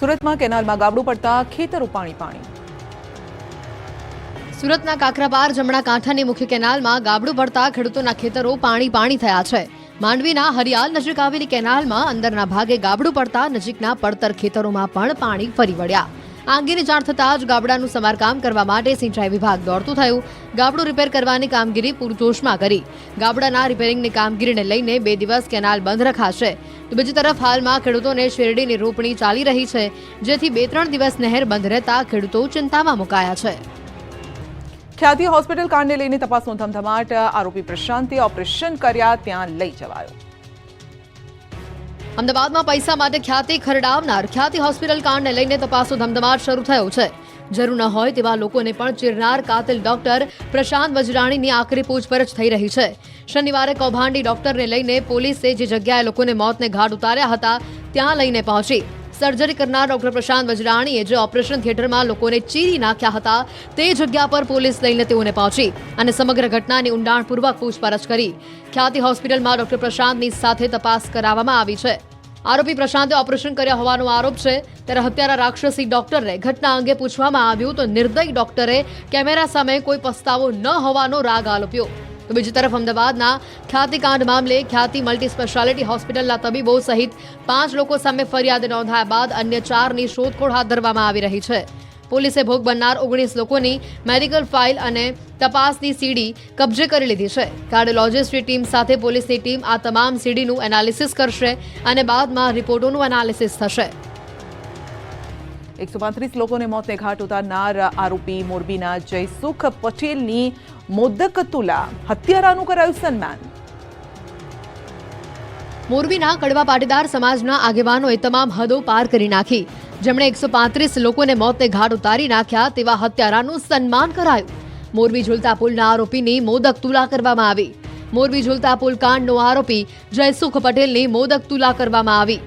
સુરતમાં કેનાલમાં ગાબડું પડતા ખેતરો પાણી. સુરતના કાકરાપાર જમણા કાંઠાની મુખ્ય કેનાલમાં ગાબડું પડતા ખેડૂતોના ખેતરો પાણી થયા છે. માંડવીના હરિયાલ નજીક આવેલી કેનાલમાં અંદરના ભાગે ગાબડું પડતા નજીકના પડતર ખેતરોમાં પણ પાણી ફરી વળ્યા. આ અંગેની જાણ થતાં જ ગાબડાનું સમારકામ કરવા માટે સિંચાઈ વિભાગ દોડતું થયું. ગાબડું રિપેર કરવાની કામગીરી પૂરજોશમાં કરી. ગાબડાના રિપેરિંગની કામગીરીને લઈને 2 દિવસ કેનાલ બંધ રખાશે. તો બીજી તરફ હાલમાં ખેડૂતોને શેરડીની રોપણી ચાલી રહી છે, જેથી 2-3 દિવસ નહેર બંધ રહેતા ખેડૂતો ચિંતામાં મુકાયા છે. ખ્યાતિ હોસ્પિટલ કાંડને લઈને તપાસનો ધમધમાટ. આરોપી પ્રશાંતે ઓપરેશન કર્યા ત્યાં લઈ જવાયો. અમદાવાદમાં પૈસા માટે ખ્યાતિ ખરડાવનાર ખ્યાતિ હોસ્પિટલ કાંડને લઈને તપાસનો ધમધમાટ શરૂ થયો છે. જરૂર ન હોય તેવા લોકોને પણ ચીરનાર કાતિલ ડોક્ટર પ્રશાંત વજરાણીની આકરી પૂછપરછ થઈ રહી છે. શનિવારે કૌભાંડી ડોક્ટરને લઈને પોલીસે જે જગ્યાએ લોકોને મોતને ઘાટ ઉતાર્યા હતા ત્યાં લઈને પહોંચી. સર્જરી કરનાર ડોક્ટર પ્રશાંત વજરાણીએ જે ઓપરેશન થિયેટરમાં લોકોને ચીરી નાખ્યા હતા તે જગ્યા પર પોલીસ લઈને તેઓને પહોંચી અને સમગ્ર ઘટનાની ઊંડાણપૂર્વક પૂછપરછ કરી. ખ્યાતિ હોસ્પિટલમાં ડોક્ટર પ્રશાંતની સાથે તપાસ કરાવવામાં આવી છે. આરોપી પ્રશાંતે ઓપરેશન કર્યા હોવાનો આરોપ છે. ત્યારે હત્યારા રાક્ષસી ડોક્ટરને ઘટના અંગે પૂછવામાં આવ્યું તો નિર્દય ડોક્ટરે કેમેરા સામે કોઈ પસ્તાવો ન હોવાનો રાગ આરોપ્યો. તો બીજી તરફ અમદાવાદના ખ્યાતિકાંડ મામલે ખ્યાતિ મલ્ટી સ્પેશિયાલિટી હોસ્પિટલના તબીબો સહિત 5 લોકો સામે ફરિયાદ નોંધાયા બાદ અન્ય 4ની શોધખોળ હાથ ધરવામાં આવી રહી છે. પોલીસે ભોગ બનનાર 19 લોકોની મેડિકલ ફાઇલ અને તપાસની સીડી કબજે કરી લીધી છે. કાર્ડિયોલોજિસ્ટની ટીમ સાથે પોલીસની ટીમ આ તમામ સીડીનું એનાલિસિસ કરશે અને બાદમાં રિપોર્ટોનું એનાલિસિસ થશે. 135 લોકોને મોતને ઘાટ ઉતારનાર આરોપી મોરબીના જયસુખ પટેલની મોદક તુલા હત્યારાનું કરાયું સન્માન. મોરબીના કડવા પાટીદાર સમાજના આગેવાનોએ તમામ હદો પાર કરી નાખી. જેમણે 135 લોકોને મોતને ઘાટ ઉતારી નાખ્યા તેવા હત્યારાનું સન્માન કરાયું. મોરબી ઝુલતા પુલના આરોપીની મોદક તુલા કરવામાં આવી. મોરબી ઝુલતા પુલ કાંડનો આરોપી જયસુખ પટેલની મોદક તુલા કરવામાં આવી.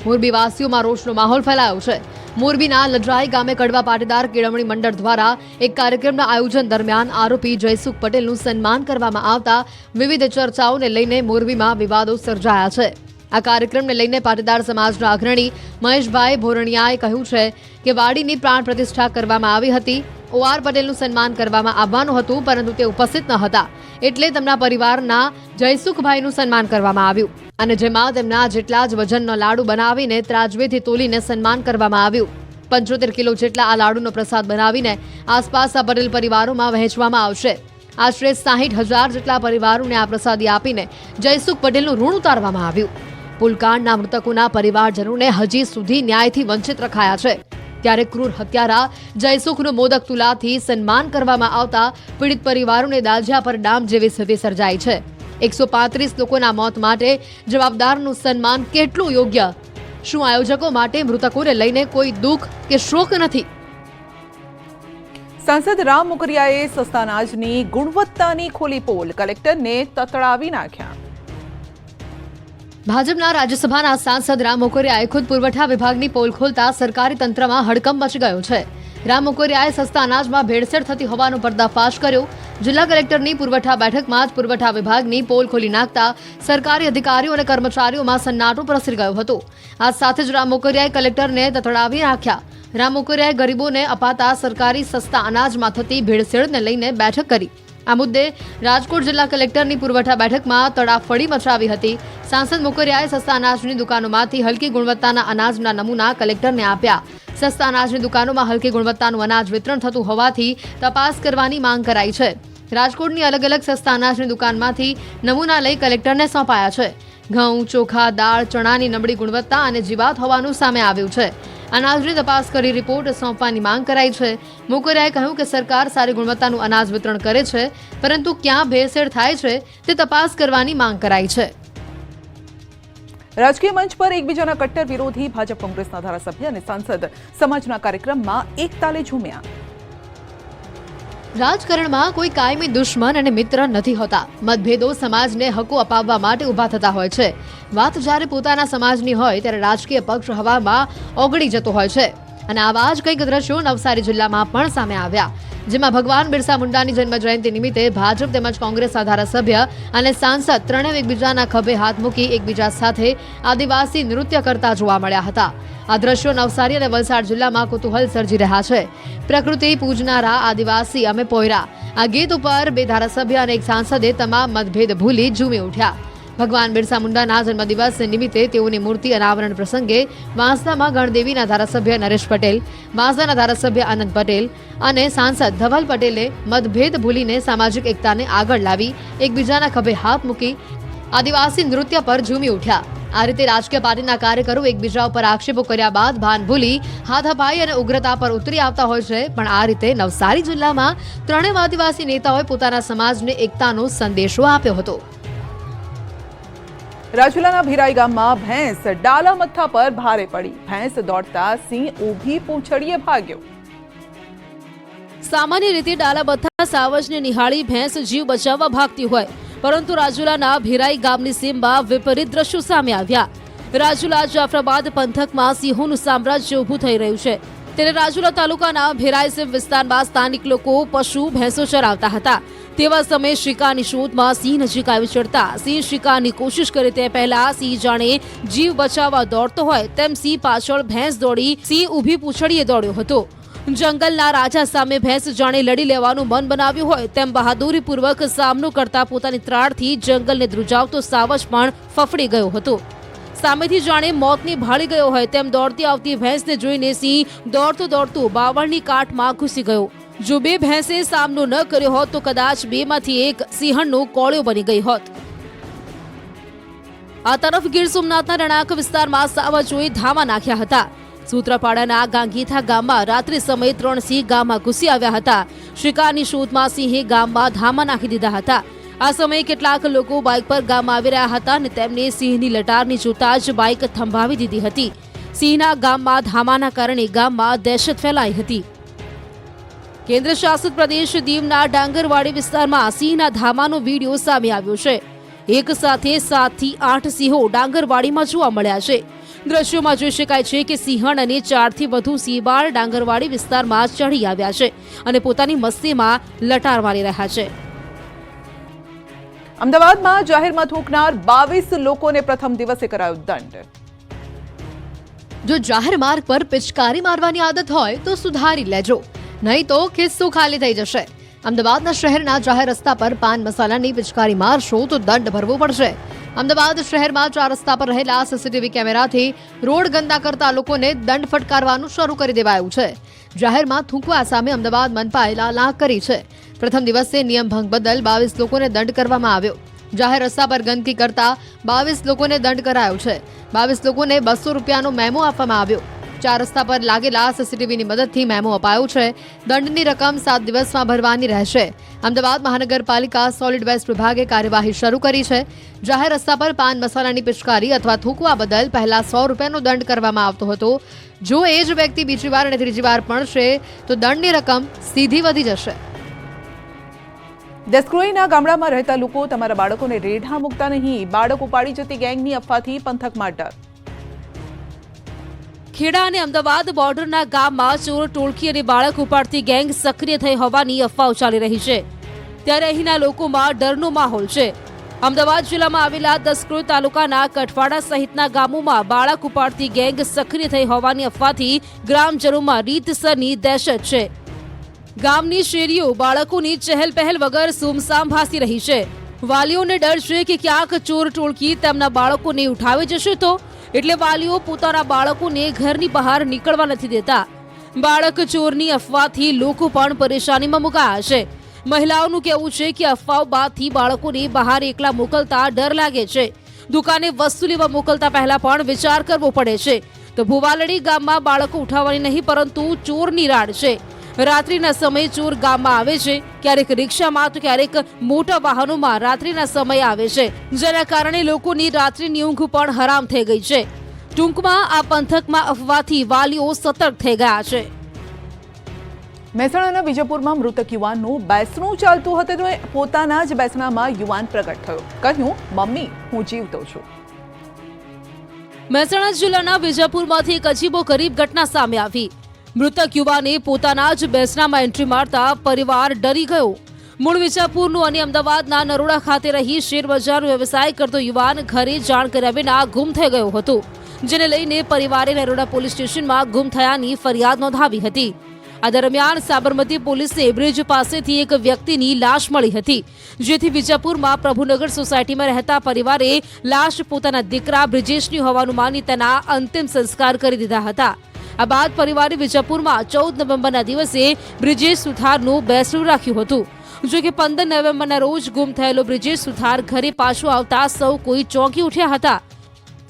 મોરબી વાસીઓમાં રોષનો માહોલ ફેલાયો છે. મોરબીના લજરાઈ ગામે કડવા પાટીદાર કેળવણી મંડળ દ્વારા એક કાર્યક્રમના આયોજન દરમિયાન આરોપી જયસુખ પટેલનું સન્માન કરવામાં આવતા વિવિધ ચર્ચાઓને લઈને મોરબીમાં વિવાદો સર્જાયા છે. આ કાર્યક્રમને લઈને પાટીદાર સમાજના અગ્રણી મહેશભાઈ ભોરણિયાએ કહ્યું છે કે વાડીની પ્રાણ પ્રતિષ્ઠા કરવામાં આવી હતી. OR પટેલનું સન્માન કરવામાં આવવાનું હતું, પરંતુ તે ઉપસ્થિત ન હતા, એટલે તેમના પરિવારના જયસુખભાઈનું સન્માન કરવામાં આવ્યું અને જેમાં તેમના જેટલા જ વજનનો લાડુ બનાવીને ત્રાજવેથી તોલીને સન્માન કરવામાં આવ્યું. 75 કિલો જેટલા આ લાડુનો પ્રસાદ બનાવીને આસપાસના પટેલ પરિવારોમાં વહેંચવામાં આવશે. આશરે 60,000 જેટલા પરિવારોને આ પ્રસાદી આપીને જયસુખ પટેલનું ઋણ ઉતારવામાં આવ્યું. પુલકાંડના મૃતકોના પરિવારજનોને હજી સુધી ન્યાયથી વંચિત રખાયા છે. ત્યારે ક્રૂર હત્યારા જયસુખનું મોદક તુલાથી સન્માન કરવામાં આવતા પીડિત પરિવારોને દાઝ્યા પર ડામ જેવી સ્થિતિ સર્જાઈ છે. 135 લોકોના મોત માટે જવાબદારનું સન્માન કેટલું યોગ્ય? શું આયોજકો માટે મૃતકોને લઈને કોઈ દુઃખ કે શોક નથી? સાંસદ રામ મોકરિયાએ સસ્તા અનાજની ગુણવત્તાની ખોલી પોલ. કલેક્ટરને તતડાવી નાખ્યા. ભાજપના રાજ્યસભાના સાંસદ રામ મોકરિયાએ ખુદ પુરવઠા વિભાગની પોલ ખોલતા સરકારી તંત્રમાં હડકંપ મચી ગયો છે. રામ મોકરિયાએ સસ્તા અનાજમાં ભેળસેળ થતી હોવાનો પર્દાફાશ કર્યો. જિલ્લા કલેક્ટરની પુરવઠા બેઠકમાં જ પુરવઠા વિભાગની પોલ ખોલી નાખતા સરકારી અધિકારીઓ અને કર્મચારીઓમાં સન્નાટો પ્રસરી ગયો હતો. આ સાથે જ રામ મોકરિયાએ કલેક્ટરને તતડાવી નાખ્યા. રામ મોકરિયાએ ગરીબોને અપાતા સરકારી સસ્તા અનાજમાં થતી ભેળસેળને લઈને બેઠક કરી. આ મુદ્દે રાજકોટ જિલ્લા કલેક્ટરની પુરવઠા બેઠકમાં તડાફડી મચાવી હતી. સાંસદ મોકરિયાએ સસ્તા અનાજની દુકાનોમાંથી હલકી ગુણવત્તાના અનાજના નમૂના કલેક્ટરને આપ્યા. સસ્તા અનાજની દુકાનોમાં હલકી ગુણવત્તાનું અનાજ વિતરણ થતું હોવાથી તપાસ કરવાની માંગ કરાઈ છે. રાજકોટની અલગ અલગ સસ્તા અનાજની દુકાનમાંથી નમૂના લઈ કલેક્ટરને સોંપાયા છે. ઘઉં, ચોખા, દાળ, ચણાની નબળી ગુણવત્તા અને જીવાત હોવાનું સામે આવ્યું છે. અનાજની તપાસ કરી રિપોર્ટ સોંપવાની માંગ કરાઈ છે. મોકરિયાએ કહ્યું કે સરકાર સારી ગુણવત્તાનું અનાજ વિતરણ કરે છે, પરંતુ ક્યાં ભેળસેળ થાય છે તે તપાસ કરવાની માંગ કરાઈ છે. રાજકીય મંચ પર એકબીજાના કટ્ટર વિરોધી ભાજપ કોંગ્રેસના ધારાસભ્ય અને સાંસદ સમાજના કાર્યક્રમમાં એક તાલે ઝૂમ્યા. રાજકારણમાં કોઈ કાયમી દુશ્મન અને મિત્ર નથી હોતા. મતભેદો સમાજને હકો અપાવવા માટે ઊભા થતા હોય છે. વાત જ્યારે પોતાના સમાજની હોય ત્યારે રાજકીય પક્ષ હવામાં ઓગળી જતો હોય છે. અને આવા જ કંઈક દ્રશ્યો નવસારી જિલ્લામાં પણ સામે આવ્યા, જેમાં ભગવાન બિરસા મુંડાની જન્મ જયંતિ નિમિત્તે ભાજપ તેમજ કોંગ્રેસના ધારાસભ્ય અને સાંસદ ત્રણેય એકબીજાના ખભે હાથ મૂકી એકબીજા સાથે આદિવાસી નૃત્ય કરતા જોવા મળ્યા હતા. આ દ્રશ્યો નવસારી અને વલસાડ જિલ્લામાં કુતૂહલ સર્જી રહ્યા છે. પ્રકૃતિ પૂજનારા આદિવાસી અમે પોયરા આ ગીત ઉપર બે ધારાસભ્ય અને એક સાંસદે તમામ મતભેદ ભૂલી ઝૂમી ઉઠ્યા. ભગવાન બિરસા મુંડાના જન્મદિવસ નિમિત્તે તેઓની મૂર્તિ અનાવરણ પ્રસંગે વાંસદામાં ગણદેવીના ધારાસભ્ય નરેશ પટેલ, વાંસદાના ધારાસભ્ય આનંદ પટેલ અને સાંસદ ધવલ પટેલે મતભેદ ભૂલીને સામાજિક એકતાને આગળ લાવી એકબીજાના ખભે હાથ મૂકી આદિવાસી નૃત્ય પર ઝૂમી ઉઠ્યા. આ રીતે રાજકીય પાર્ટીના કાર્યકરો એકબીજા ઉપર આક્ષેપો કર્યા બાદ ભાન ભૂલી હાથાપાઈ અને ઉગ્રતા પર ઉતરી આવતા હોય છે. પણ આ રીતે નવસારી જિલ્લામાં ત્રણેય આદિવાસી નેતાઓએ પોતાના સમાજને એકતાનો સંદેશો આપ્યો હતો. રાજુલાના ભીરાઈ ગામમાં ભેંસ ડાલા મથ્થા પર ભારે પડી. ભેંસ દોડતા સિંહ ઊભી પૂંછડીએ ભાગ્યો. સામાન્ય રીતે ડાલા મથ્થા સાવજને નિહાળી ભેંસ જીવ બચાવવા ભાગતી હોય, પરંતુ રાજુલાના ભીરાઈ ગામની સીમમાં વિપરીત દ્રશ્યો સામે આવ્યા. રાજુલા જાફરાબાદ પંથકમાં સિંહોનું સામ્રાજ્ય ઊભું થઈ રહ્યું છે. ત્યારે રાજુલા તાલુકાના ભીરાઈ સીમ વિસ્તારમાં સ્થાનિક લોકો પશુ ભેંસો ચરાવતા હતા. તેવા સમયે શિકારની શોધમાં સિંહ નજીક આવી ચડતા સિંહ શિકારની કોશિશ કરે તે પહેલા સિંહ જાણે જીવ બચાવવા દોડતો હોય તેમ સિંહ પાછળ ભેંસ દોડી સિંહ ઊભી પૂંછડીએ દોડ્યો હતો. જંગલના રાજા સામે ભેંસ જાણે લડી લેવાનું મન બનાવ્યું હોય તેમ બહાદુરીપૂર્વક સામનો કરતા પોતાની ત્રાડથી જંગલને ધ્રુજાવતો સાવજ પણ ફફડી ગયો હતો. સામેથી જાણે મોતને ભાળી ગયો હોય તેમ દોડતી આવતી ભેંસને જોઈને સિંહ દોડતો દોડતો બાવળની કાટમાં ઘૂસી ગયો. જો બે ભેંસે સામનો ન કર્યો હોત તો કદાચ બેમાંથી એક સિંહણનો કોળિયો બની ગઈ હોત. આ તરફ ગીર સોમનાથના રણાક વિસ્તારમાં સાવજોએ ધામા નાખ્યા હતા. સૂત્રાપાડાના ગાંગીથા ગામમાં રાત્રિ સમયે 3 સિંહ ગામમાં ઘૂસી આવ્યા હતા. શિકારની શોધમાં સિંહે ગામમાં ધામા નાખી દીધા હતા. આ સમયે કેટલાક લોકો બાઇક પર ગામમાં આવી રહ્યા હતા અને તેમને સિંહની લટારની જોતા જ બાઇક થંભાવી દીધી હતી. સિંહના ગામમાં ધામાના કારણે ગામમાં દહેશત ફેલાઈ હતી. કેન્દ્ર શાસિત પ્રદેશ દીવના ડાંગરવાડી વિસ્તારમાં સિંહના ધામાનો વિડીયો સામે આવ્યો છે. એક સાથે 7 થી 8 સિંહો ડાંગરવાડીમાં જોવા મળ્યા છે. દ્રશ્યોમાં જોઈ શકાય છે કે સિંહણ અને 4 થી વધુ સિંહબાળ ડાંગરવાડી વિસ્તારમાં ચઢી આવ્યા છે અને પોતાની મસ્તીમાં લટાર મારી રહ્યા છે. અમદાવાદમાં જાહેરમાં થૂંકનાર 22 લોકોને પ્રથમ દિવસે કરાયો દંડ. જો જાહેર માર્ગ પર પિચકારી મારવાની આદત હોય તો સુધારી લેજો, નહીં તો ખિસ્સું ખાલી થઈ જશે. અમદાવાદના શહેરના જાહેર રસ્તા પર પાન મસાલાની પિચકારી મારશો તો દંડ ભરવો પડશે. અમદાવાદ શહેરમાં 4 રસ્તા પર રહેલા સીસીટીવી કેમેરાથી રોડ ગંદા કરતા લોકોને દંડ ફટકારવાનું શરૂ કરી દેવાયું છે. જાહેરમાં થૂંકવા સામે અમદાવાદ મનપાએ લાલાક કરી છે. પ્રથમ દિવસે નિયમ ભંગ બદલ 22 લોકોને દંડ કરવામાં આવ્યો. જાહેર રસ્તા પર ગંદકી કરતા 22 લોકોને દંડ કરાયો છે. 22 લોકોને 200 રૂપિયાનો મેમો આપવામાં આવ્યો. 4 રસ્તા પર લાગેલા સીસીટીવીની મદદથી મેમો અપાયો છે. દંડની રકમ 7 દિવસમાં ભરવાની રહેશે. અમદાવાદ મહાનગરપાલિકા સોલિડ વેસ્ટ વિભાગે કાર્યવાહી શરૂ કરી છે. જાહેર રસ્તા પર પાન મસાલાની પિચકારી અથવા થૂંકવા બદલ પહેલા 100 રૂપિયાનો દંડ કરવામાં આવતો હતો. જો એ જ વ્યક્તિ બીજી વાર અને ત્રીજી વાર પડશે તો દંડની રકમ સીધી વધી જશે. દસક્રોઈના ગામડામાં રહેતા લોકો તમારા બાળકોને રેઢા મૂકતા નહીં. બાળક ઉપાડી જતી ગેંગની અફવાથી પંથકમાં ડર. ખેડા અને અમદાવાદ બોર્ડરના ગામમાં ચોર ટોળકી અને બાળક ઉપાડતી ગેંગ સક્રિય થઈ હોવાની અફવાઓ ચાલી રહી છે. ત્યારે અહીંના લોકોમાં ડરનો માહોલ છે. અમદાવાદ જિલ્લામાં આવેલા દસક્રોઈ તાલુકાના કઠવાડા સહિતના ગામોમાં બાળક ઉપાડતી ગેંગ સક્રિય થઈ હોવાની અફવાથી ગ્રામજનોમાં રીતસરની દહેશત છે. ગામની શેરીઓ બાળકોની ચહેલ પહેલ વગર સુમસામ ભાસી રહી છે. વાલીઓને ડર છે કે ક્યાંક ચોર ટોળકી તેમના બાળકોને ઉઠાવી જશે તો એટલે વાલીઓ પોતાના બાળકોને ઘરની બહાર નીકળવા નથી દેતા. બાળક ચોરની અફવાથી લોકો પણ પરેશાનીમાં મુકાયા છે. મહિલાઓનું કહેવું છે કે અફવાઓ બાદથી બાળકોને બહાર એકલા મોકલતા ડર લાગે છે. દુકાને વસ્તુ લેવા મોકલતા પહેલા પણ વિચાર કરવો પડે છે. તો ભુવાલડી ગામમાં બાળકો ઉઠાવવાની નહીં પરંતુ ચોરની રાડ છે. રાત્રિના સમયે ચોર ગામમાં આવે છે. ક્યારેક રિક્ષામાં તો ક્યારેક મોટા વાહનોમાં રાત્રિના સમયે આવે છે, જેના કારણે લોકોની રાત્રિની ઊંઘ પણ હરામ થઈ ગઈ છે. ટૂંકમાં આ પંથકમાં અફવાથી વાલીઓ સતર્ક થઈ ગયા છે. મહેસાણાના વિજયપુરમાં મૃતક યુવાનનું બેસણું ચાલતું હતું તો પોતાના જ બેસણામાં યુવાન પ્રગટ થયો. કહ્યું, મમ્મી હું જીવતો છું. મહેસાણા જિલ્લાના વિજયપુરમાંથી એક અજીબોગરીબ ઘટના સામે આવી. મૃતક યુવાને પોતાના જ બેસનામાં એન્ટ્રી મારતા પરિવાર ડરી ગયો. મૂળ વિજાપુરનું અને અમદાવાદના નરોડા ખાતે રહી શેરબજારનો વ્યવસાય કરતો યુવાન ઘરે જાણ કર્યા વિના ગુમ થઈ ગયો હતો, જેને લઈને પરિવારે નરોડા પોલીસ સ્ટેશનમાં ગુમ થયાની ફરિયાદ નોંધાવી હતી. આ દરમિયાન સાબરમતી પોલીસને બ્રિજ પાસેથી એક વ્યક્તિની લાશ મળી હતી, જેથી વિજાપુરમાં પ્રભુનગર સોસાયટીમાં રહેતા પરિવારે લાશ પોતાના દીકરા બ્રિજેશની હોવાનું માની તેના અંતિમ સંસ્કાર કરી દીધા હતા. આ બાદ પરિવારે વિજાપુરમાં 14 નવેમ્બરના દિવસે બ્રિજેશ સુથારનું બેસણું રાખ્યું હતું. જો કે 15 નવેમ્બરના રોજ ગુમ થયેલો બ્રિજેશ સુથાર ઘરે પાછો આવતા સૌ કોઈ ચોંકી ઉઠ્યા હતા.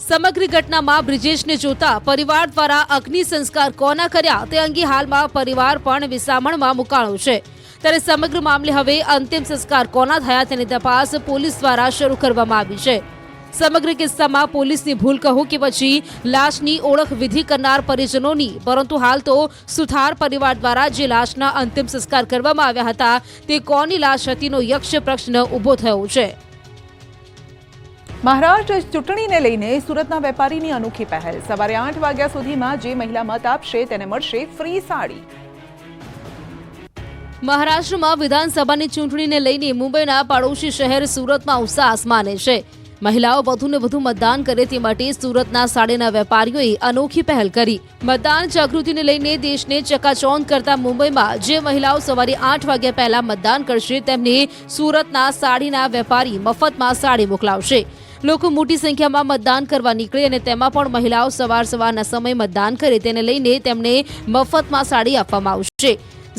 સમગ્ર ઘટનામાં બ્રિજેશને જોતા પરિવાર દ્વારા અગ્નિ સંસ્કાર કોના કર્યા તે અંગે હાલમાં પરિવાર પણ વિસામણમાં મુકાણો છે. ત્યારે સમગ્ર મામલે હવે અંતિમ સંસ્કાર કોના થયા તેની તપાસ પોલીસ દ્વારા શરૂ કરવામાં આવી છે. સમગ્ર કિસ્સામાં પોલીસની ભૂલ કહો કે પછી લાશની ઓળખ વિધિ કરનાર પરિજનોની, પરંતુ હાલ તો સુથાર પરિવાર દ્વારા જે લાશના અંતિમ સંસ્કાર કરવામાં આવ્યા હતા તે કોની લાશ હતીનો યક્ષ પ્રશ્ન ઊભો થયો છે. મહારાષ્ટ્ર ચૂંટણીને લઈને સુરતના વેપારીની અનોખી પહેલ. સવારે 8 વાગ્યા સુધીમાં જે મહિલા મત આપશે તેને મળશે ફ્રી સાડી. મહારાષ્ટ્રમાં વિધાનસભાની ચૂંટણીને લઈને મુંબઈના પાડોશી શહેર સુરતમાં ઉત્સાહ આસમાને છે. મહિલાઓ વધુને વધુ મતદાન કરે તે માટે સુરતના સાડીના વેપારીઓએ અનોખી પહેલ કરી. મતદાન જાગૃતિને લઈને દેશને ચકાચૌંધ કરતા મુંબઈમાં જે મહિલાઓ સવારે 8 વાગ્યા પહેલા મતદાન કરશે તેમને સુરતના સાડીના વેપારી મફતમાં સાડી મોકલાવશે. લોકો મોટી સંખ્યામાં મતદાન કરવા નીકળે અને તેમાં પણ મહિલાઓ સવારના સમયે મતદાન કરે તેને લઈને તેમને મફતમાં સાડી આપવામાં આવશે.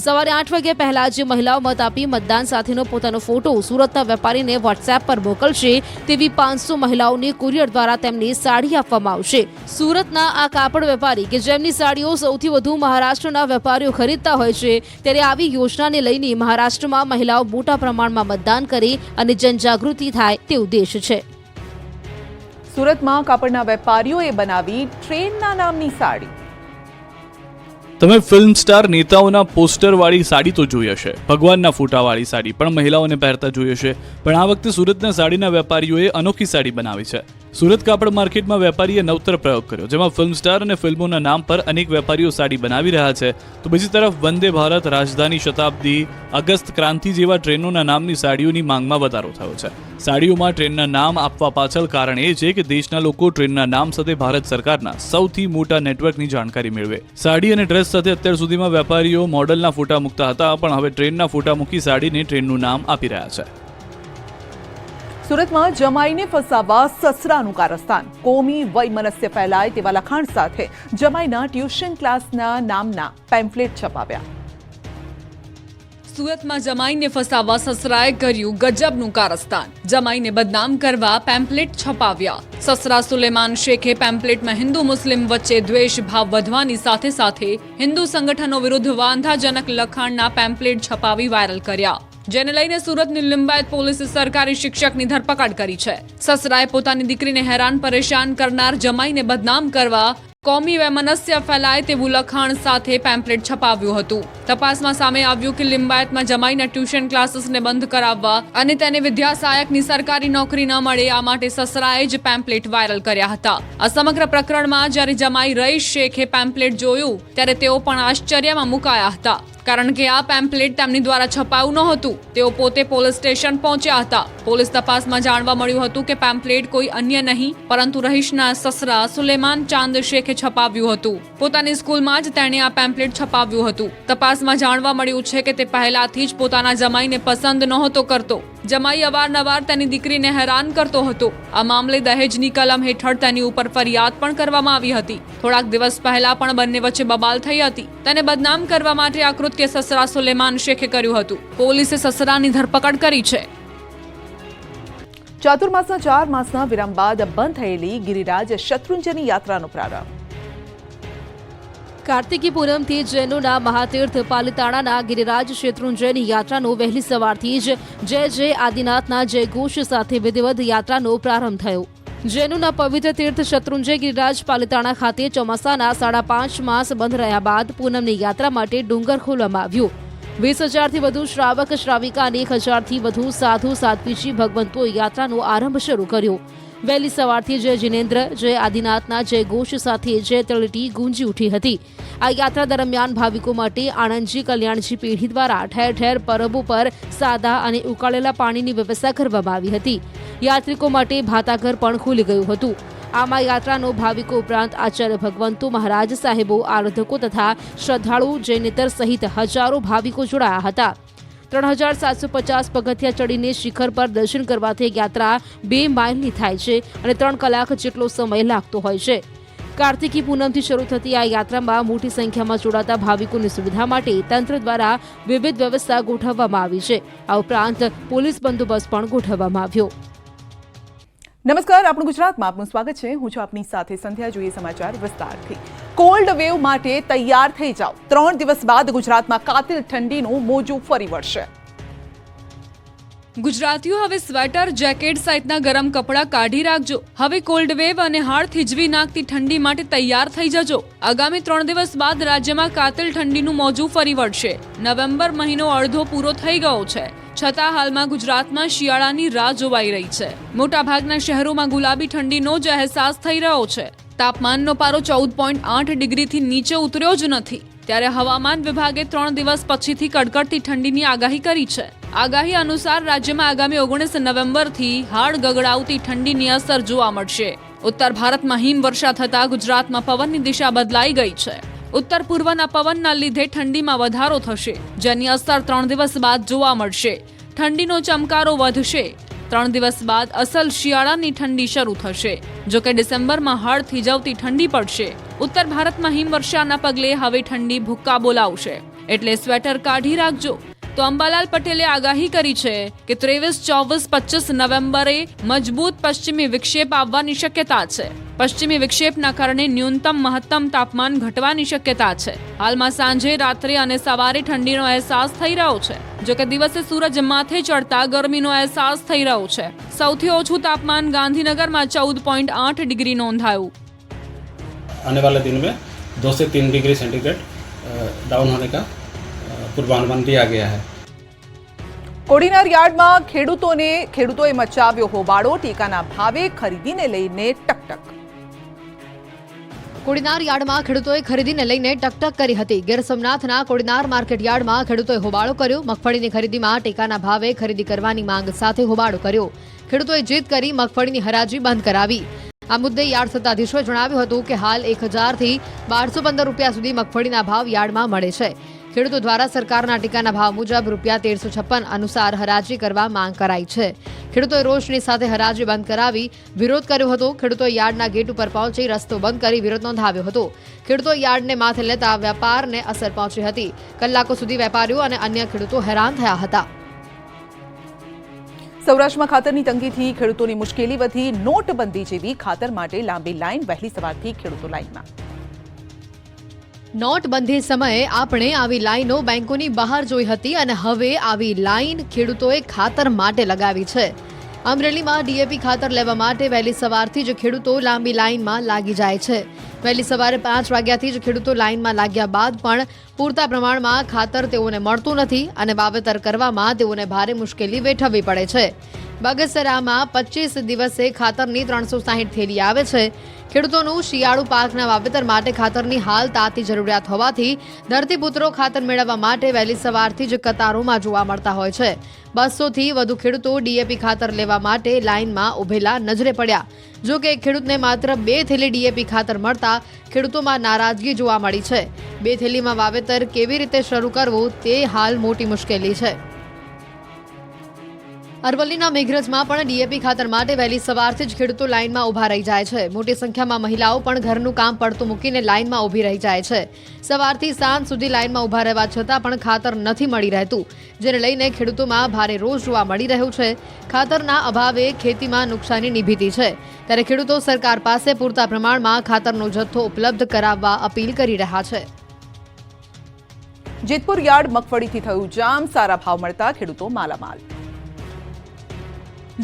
સવારે 8 વાગ્યા પહેલા જે મહિલાઓ મત આપી મતદાન સાથેનો પોતાનો ફોટો સુરતના વેપારીને વોટ્સએપ પર મોકલશે તેવી 500 મહિલાઓને કુરિયર દ્વારા તેમને સાડી આપવામાં આવશે. સુરતના આ કાપડ વેપારી કે જેમની સાડીઓ સૌથી વધુ મહારાષ્ટ્રના વેપારીઓ ખરીદતા હોય છે, ત્યારે આવી યોજનાને લઈને મહારાષ્ટ્રમાં મહિલાઓ મોટા પ્રમાણમાં મતદાન કરે અને જનજાગૃતિ થાય તે ઉદ્દેશ છે. સુરતમાં કાપડના વેપારીઓએ બનાવી ટ્રેનના નામની સાડી. તમે ફિલ્મ સ્ટાર નેતાઓના પોસ્ટરવાળી સાડી તો જોઈ હશે, ભગવાનના ફોટાવાળી સાડી પણ મહિલાઓને પહેરતા જોઈ હશે, પણ આ વખતે સુરતના સાડીના વેપારીઓએ અનોખી સાડી બનાવી છે. સુરત કાપડ માર્કેટમાં વેપારીએ નવતર પ્રયોગ કર્યો, જેમાં ફિલ્મ સ્ટાર અને ફિલ્મોના નામ પર અનેક વેપારીઓ સાડી બનાવી રહ્યા છે. તો બીજી તરફ વંદે ભારત, રાજધાની શતાબ્દી, અગસ્ત ક્રાંતિ જેવા ટ્રેનોના નામની સાડીઓની માંગમાં વધારો થયો છે. સાડીઓમાં ટ્રેનના નામ આપવા પાછળ કારણ એ છે કે દેશના લોકો ટ્રેનના નામ સાથે ભારત સરકારના સૌથી મોટા નેટવર્કની જાણકારી મેળવે. સાડી અને ડ્રેસ સાથે અત્યાર સુધીમાં વેપારીઓ મોડલના ફોટા મૂકતા હતા, પણ હવે ટ્રેનના ફોટા મૂકી સાડીને ટ્રેનનું નામ આપી રહ્યા છે. સુરતમાં જમાઈને ફસાવવા સસરાનું કારસ્તાન. કોમી વૈમનસ્ય ફેલાય તેવા લખાણ સાથે જમાઈના ટ્યુશન ક્લાસના નામના પેમ્ફલેટ છપાવ્યા. સુરતમાં જમાઈને ફસાવવા સસરાએ કર્યું ગજબનું કારસ્તાન. જમાઈને બદનામ કરવા પેમ્પલેટ છપાવ્યા. સસરા સુલેમાન શેખે પેમ્પલેટમાં હિન્દુ મુસ્લિમ વચ્ચે દ્વેષ ભાવ વધવાની સાથે સાથે હિન્દુ સંગઠનો વિરુદ્ધ વાંધાજનક લખાણના પેમ્પલેટ છપાવી વાયરલ કર્યા, જેને લઈને સુરતની લિંબાયત પોલીસે સરકારી શિક્ષકની ધરપકડ કરી છે. સસરાએ પોતાની દીકરીને હેરાન પરેશાન કરનાર જમાઈને બદનામ કરવા કોમી વૈમનસ્ય ફેલાય તેવું લખાણ સાથે પેમ્પલેટ છપાવ્યું હતું. તપાસમાં સામે આવ્યું કે લિંબાયતમાં જમાઈના ટ્યુશન ક્લાસીસને બંધ કરાવવા અને તેને વિદ્યા સહાયકની સરકારી નોકરી ન મળે આ માટે સસરાએ જ પેમ્પલેટ વાયરલ કર્યા હતા. આ સમગ્ર પ્રકરણમાં જ્યારે જમાઈ રઈસ શેખે પેમ્પલેટ જોયું ત્યારે તેઓ પણ આશ્ચર્યમાં મુકાયા હતા, કારણ કે આ પેમ્પલેટ તેમની દ્વારા છપાયું નહોતું. તેઓ પોતે પોલીસ સ્ટેશન પહોંચ્યા હતા. પોલીસ તપાસમાં જાણવા મળ્યું હતું કે પેમ્પલેટ કોઈ અન્ય નહીં પરંતુ રહીશના સસરા સુલેમાન ચાંદ શેખે છપાવ્યું હતું. પોતાની સ્કૂલમાં જ તેણે આ પેમ્પલેટ છપાવ્યું હતું. તપાસમાં જાણવા મળ્યું છે કે તે પહેલાથી જ પોતાના જમાઈને પસંદ નહોતો કરતો. જમાઈ અવારનવાર તેની દીકરીને હેરાન કરતો હતો. આ મામલે દહેજની કલમ હેઠળ તેની ઉપર ફરિયાદ પણ કરવામાં આવી હતી. થોડાક દિવસ પહેલા પણ બંને વચ્ચે બબાલ થઈ હતી. તેને બદનામ કરવા માટે આ કૃત્ય સસરા સુલેમાન શેખે કર્યું હતું. પોલીસે સસરાની ધરપકડ કરી છે. ચાતુર્માસના 4 માસના વિરામ બાદ બંધ થયેલી ગિરિરાજ શત્રુંજયની યાત્રાનો પ્રારંભ. કાર્તિકી પૂનમથી જૈનોના મહાતીર્થ પાલિતાણાના ગિરિરાજ શેત્રુંજયની યાત્રાનો વહેલી સવારથી જ જય જય આદિનાથના જયઘોષ સાથે વિધિવત યાત્રાનો પ્રારંભ થયો. જૈનોના પવિત્ર તીર્થ શત્રુંજય ગિરિરાજ પાલિતાણા ખાતે ચોમાસાના 5.5 માસ બંધ રહ્યા બાદ પૂનમની યાત્રા માટે ડુંગર ખોલવામાં આવ્યો. 20,000થી વધુ શ્રાવક શ્રાવિકા અને 1,000થી વધુ સાધુ સાધ્વીજી ભગવંતોએ યાત્રાનો આરંભ શરૂ કર્યો. વહેલી સવારથી જય જિનેન્દ્ર, જય આદિનાથના જય ઘોષ સાથે જય તળેટી ગુંજી ઉઠી હતી. આ યાત્રા દરમિયાન ભાવિકો માટે આણંદજી કલ્યાણજી પેઢી દ્વારા ઠેર ઠેર પરબો પર સાદા અને ઉકાળેલા પાણીની વ્યવસ્થા કરવામાં આવી હતી. યાત્રિકો માટે ભાતાઘર પણ ખુલી ગયું હતું. આમાં યાત્રાનો ભાવિકો ઉપરાંત આચાર્ય ભગવંતો મહારાજ સાહેબો, આરાધકો તથા શ્રદ્ધાળુ, જૈનેતર સહિત હજારો ભાવિકો જોડાયા હતા. 3750 પગથિયા ચડીને શિખર પર દર્શન કરવાથી યાત્રા 2 માઇલની થાય છે અને 3 કલાક જેટલો સમય લાગતો હોય છે. કાર્તિકી પૂનમથી શરૂ થતી આ યાત્રામાં મોટી સંખ્યામાં જોડાતા ભાવિકોની સુવિધા માટે તંત્ર દ્વારા વિવિધ વ્યવસ્થા ગોઠવવામાં આવી છે. આ ઉપરાંત પોલીસ બંદોબસ્ત પણ ગોઠવવામાં આવ્યો. નમસ્કાર, આપણું ગુજરાતમાં આપનું સ્વાગત છે. હું છું આપની સાથે સંધ્યા. જોઈએ સમાચાર વિસ્તારથી. કોલ્ડ વેવ માટે તૈયાર થઈ જાઓ. 3 દિવસ બાદ ગુજરાતમાં કાતિલ ઠંડીનું મોજું ફરી વળશે. ગુજરાતીઓ હવે સ્વેટર, જેકેટ સહિતના ગરમ કપડાં કાઢી રાખજો. હવે કોલ્ડ વેવ અને હાડ થીજવી નાખતી ઠંડી માટે તૈયાર થઈ જજો. આગામી 3 દિવસ બાદ રાજ્યમાં કાતિલ ઠંડીનું મોજું ફરી વળશે. નવેમ્બર મહિનો અડધો પૂરો થઈ ગયો છે, છતાં હાલમાં ગુજરાતમાં શિયાળાની રાહ જોવાઈ રહી છે. મોટાભાગના શહેરોમાં ગુલાબી ઠંડીનો જ અહેસાસ થઈ રહ્યો છે. તાપમાનનો પારો 14.8 ડિગ્રીથી નીચે ઉતર્યો જ નથી. ત્યારે હવામાન વિભાગે 3 દિવસ પછીથી કડકડતી ઠંડીની આગાહી કરી છે. આગાહી અનુસાર રાજ્યમાં આગામી 19 નવેમ્બરથી હાડ ગગડાવતી ઠંડીની અસર જોવા મળશે. ઉત્તર ભારતમાં હિમવર્ષા થતા ગુજરાતમાં પવનની દિશા બદલાઈ ગઈ છે. ઉત્તર પૂર્વના પવનના લીધે ઠંડીમાં વધારો થશે, જેની અસર 3 દિવસ બાદ જોવા મળશે. ઠંડીનો ચમકારો વધશે. 3 દિવસ બાદ અસલ શિયાળાની ઠંડી શરૂ થશે. જોકે ડિસેમ્બરમાં હાડ થીજવતી ઠંડી પડશે. ઉત્તર ભારતમાં હિમવર્ષાના પગલે હવે ઠંડી ભૂક્કા બોલાવશે, એટલે સ્વેટર કાઢી રાખજો. તો અંબાલાલ પટેલે આગાહી કરી છે કે 23, 24, 25 નવેમ્બરે મજબૂત પશ્ચિમી વિક્ષેપ આવવાની શક્યતા છે. પશ્ચિમી વિક્ષેપના કારણે ન્યૂનતમ મહત્તમ તાપમાન ઘટવાની શક્યતા છે. હાલમાં સાંજે, રાત્રે અને સવારે ઠંડીનો અહેસાસ થઈ રહ્યો છે. જોકે દિવસે સૂરજ માથે ચડતા ગરમીનો અહેસાસ થઈ રહ્યો છે. સૌથી ઓછું તાપમાન ગાંધીનગરમાં 14.8 ડિગ્રી નોંધાયું. आने वाले दिन में 2 से 3 डिग्री सेंटीग्रेड डाउन होने का पूर्वानुमान दिया गया है. કોડીનાર યાર્ડમાં ખેડૂતોએ મચાવ્યો હોબાળો. ટેકાના ભાવે ખરીદીને લઈને ટકટક. કોડીનાર યાર્ડમાં ખેડૂતોએ ખરીદીને લઈને ટકટક કરી હતી. ગીર સોમનાથના કોડીનાર માર્કેટ યાર્ડમાં ખેડૂતોએ હોબાળો કર્યો. મગફળીની ખરીદીમાં ટેકાના ભાવે ખરીદી કરવાની માંગ સાથે હોબાળો કર્યો. ખેડૂતોએ જીદ કરી મગફળીની હરાજી બંધ કરાવી. આ મુદ્દે યાર્ડ સત્તાધીશોએ જણાવ્યું હતું કે હાલ 1000 થી 1215 રૂપિયા સુધી મગફળીના ભાવ યાર્ડમાં મળે છે. ખેડૂતો દ્વારા સરકારના ટેકાના ભાવ મુજબ રૂપિયા 1356 અનુસાર હરાજી કરવા માંગ કરાઈ છે. ખેડૂતોએ રોષની સાથે હરાજી બંધ કરાવી વિરોધ કર્યો હતો. ખેડૂતોએ યાર્ડના ગેટ ઉપર પહોંચી રસ્તો બંધ કરી વિરોધ નોંધાવ્યો હતો. ખેડૂતોએ યાર્ડને માથે લેતા વેપારને અસર પહોંચી હતી. કલાકો સુધી વેપારીઓ અને અન્ય ખેડૂતો હેરાન થયા હતા. સૌરાષ્ટ્રમાં ખાતરની તંગીથી ખેડૂતોની મુશ્કેલી વધી. નોટબંધી જેવી ખાતર માટે લાંબી લાઈન. વહેલી સવારથી ખેડૂતો લાઈનમાં. નોટબંધી સમયે આપણે આવી લાઈનો બેંકોની બહાર જોઈ હતી અને હવે આવી લાઈન ખેડૂતોએ ખાતર માટે લગાવી છે. અમરેલીમાં ડીએપી ખાતર લેવા માટે વહેલી સવારથી જ ખેડૂતો લાંબી લાઈનમાં લાગી જાય છે. વહેલી સવારે 5 વાગ્યાથી જ ખેડૂતો લાઈનમાં લાગ્યા બાદ પણ પૂરતા પ્રમાણમાં ખાતર તેઓને મળતું નથી અને વાવેતર કરવામાં તેઓને ભારે મુશ્કેલી વેઠવવી પડે છે. બગસરામાં 25 દિવસે ખાતરની 360 થેલી આવે છે. ખેડૂતોનું શિયાળુ પાકના વાવેતર માટે ખાતરની હાલ તાતી જરૂરિયાત હોવાથી ધરતીપુત્રો ખાતર મેળવવા માટે વહેલી સવારથી જ કતારોમાં જોવા મળતા હોય છે. 200 થી વધુ ખેડૂતો ડીએપી ખાતર લેવા માટે લાઈનમાં ઉભેલા નજરે પડ્યા. જો કે ખેડૂતને માત્ર 2 થેલી ડીએપી ખાતર મળતા ખેડૂતોમાં નારાજગી જોવા મળી છે. 2 થેલીમાં વાવેતર કેવી રીતે શરૂ કરવું તે હાલ મોટી મુશ્કેલી છે. અરવલ્લીના મેઘરજમાં પણ ડીએપી ખાતર માટે વહેલી સવારથી જ ખેડૂતો લાઈનમાં ઊભા રહી જાય છે. મોટી સંખ્યામાં મહિલાઓ પણ ઘરનું કામ પડતું મૂકીને લાઈનમાં ઊભી રહી જાય છે. સવારથી સાંજ સુધી લાઈનમાં ઊભા રહેવા છતાં પણ ખાતર નથી મળી રહેતું, જેને લઈને ખેડૂતોમાં ભારે રોષ જોવા મળી રહ્યો છે. ખાતરના અભાવે ખેતીમાં નુકસાનીની ભીતિ છે. ત્યારે ખેડૂતો સરકાર પાસે પૂરતા પ્રમાણમાં ખાતરનો જથ્થો ઉપલબ્ધ કરાવવા અપીલ કરી રહ્યા છે. જેતપુર યાર્ડ મગફળીથી થયું જામ. સારા ભાવ મળતા ખેડૂતો માલામાલ.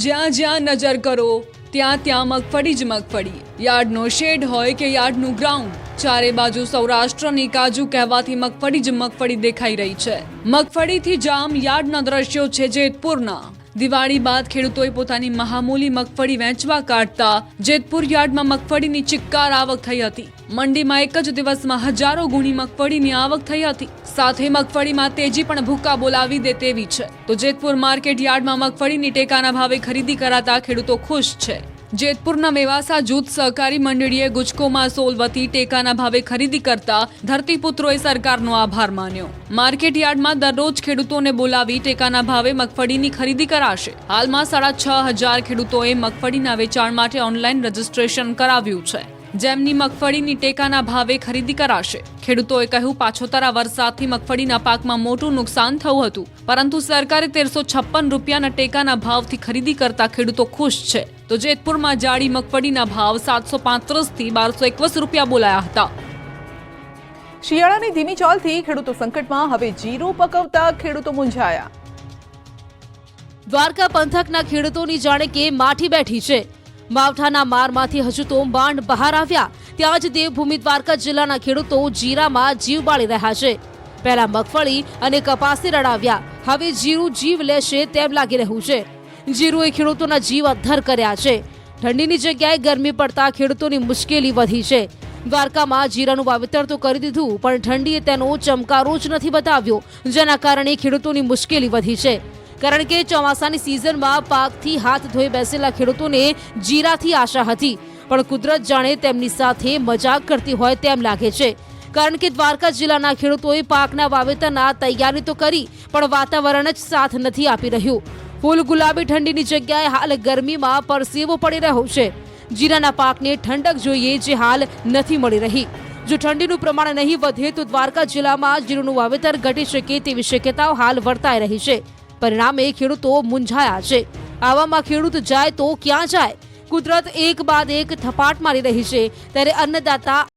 જ્યાં જ્યાં નજર કરો ત્યાં ત્યાં મગફળી જ મગફળી. યાર્ડનો શેડ હોય કે યાર્ડનું ગ્રાઉન્ડ, ચારે બાજુ સૌરાષ્ટ્રની કાજુ કહેવાથી મગફળી જ મગફળી દેખાઈ રહી છે. મગફળીથી જામ યાર્ડના દ્રશ્યો છે જેતપુરના. દિવાળી બાદ ખેડૂતોએ પોતાની મહામૂલી મગફળી વેચવા કાઢતા જેતપુર યાર્ડમાં મગફળીની ચિક્કાર આવક થઈ હતી. મંડીમાં એક જ દિવસમાં હજારો ગુણી મગફળીની આવક થઈ હતી. સાથે મગફળીમાં તેજી પણ ભૂક્કા બોલાવી દે તેવી છે. તો જેતપુર માર્કેટ યાર્ડમાં મગફળીની ટેકાના ભાવે ખરીદી કરાતા ખેડૂતો ખુશ છે. જેતપુરના મેવાસા જૂથ સહકારી મંડળીએ ગુજકોમાં સોલ વતી ટેકાના ભાવે ખરીદી કરતા ધરતીપુત્રોએ સરકારનો આભાર માન્યો. માર્કેટ યાર્ડમાં દરરોજ ખેડૂતોને બોલાવી ટેકાના ભાવે મગફળીની ખરીદી કરાશે. હાલમાં 6,500 ખેડૂતોએ મગફળીના વેચાણ માટે ઓનલાઈન રજીસ્ટ્રેશન કરાવ્યું છે, જેમની મગફળીની ટેકાના ભાવે ખરીદી કરાશે. ખેડૂતોએ કહ્યું, પાછોતરા વરસાદથી મગફળીના પાકમાં મોટું નુકસાન થયું હતું, પરંતુ સરકારે 1,356 રૂપિયાના ટેકાના ભાવથી ખરીદી કરતા ખેડૂતો ખુશ છે. તો જેતપુરમાં જાડી મગફળીના ભાવ 735 થી 1,221 રૂપિયા બોલાયા હતા. શિયાળાની ધીમી ચાલથી ખેડૂતો સંકટમાં, હવે જીરું પકવતા ખેડૂતો મૂંઝાયા. દ્વારકા પંથકના ખેડૂતોની જાણે કે માઠી બેઠી છે. માવઠાના મારમાંથી હજુ તો માંડ બહાર આવ્યા, ત્યાં જ દેવભૂમિ દ્વારકા જિલ્લાના ખેડૂતો જીરામાં જીવ બાળી રહ્યા છે. પહેલા મગફળી અને કપાસને રડાવ્યા, હવે જીરું જીવ લેશે તેમ લાગી રહ્યું છે. જીરુએ ખેડૂતોના જીવ અદ્ધર કર્યા છે. ઠંડીની જગ્યાએ ગરમી પડતા ખેડૂતોની મુશ્કેલી વધી છે. દ્વારકામાં જીરાનું વાવેતર તો કરી દીધું, પણ ઠંડીએ તેનો ચમકારો જ નથી બતાવ્યો, જેના કારણે ખેડૂતોની મુશ્કેલી વધી છે. કારણ કે ચોમાસાની સિઝનમાં પાકથી હાથ ધોઈ બેસેલા ખેડૂતોને જીરાથી આશા હતી, પણ કુદરત જાણે તેમની સાથે મજાક કરતી હોય તેમ લાગે છે. કારણ કે દ્વારકા જિલ્લાના ખેડૂતોએ પાકના વાવેતરના તૈયારી તો કરી, પણ વાતાવરણ જ સાથ નથી આપી રહ્યું. ફૂલ ગુલાબી ઠંડીની જગ્યાએ હાલ ગરમીમાં પરસેવો પડી રહ્યો છે. જીરાના પાકને ઠંડક જોઈએ, જે હાલ નથી મળી રહી. જો ઠંડીનું પ્રમાણ નહીં વધે તો દ્વારકા જિલ્લામાં જીરુનું વાવેતર ઘટી શકે તેવી શક્યતાઓ હાલ વર્તાઈ રહી છે. પરિણામે ખેડૂતો મૂંઝાયા છે. આવામાં ખેડૂત જાય તો ક્યાં જાય? કુદરત એક બાદ એક થપાટ મારી રહી છે, ત્યારે અન્નદાતા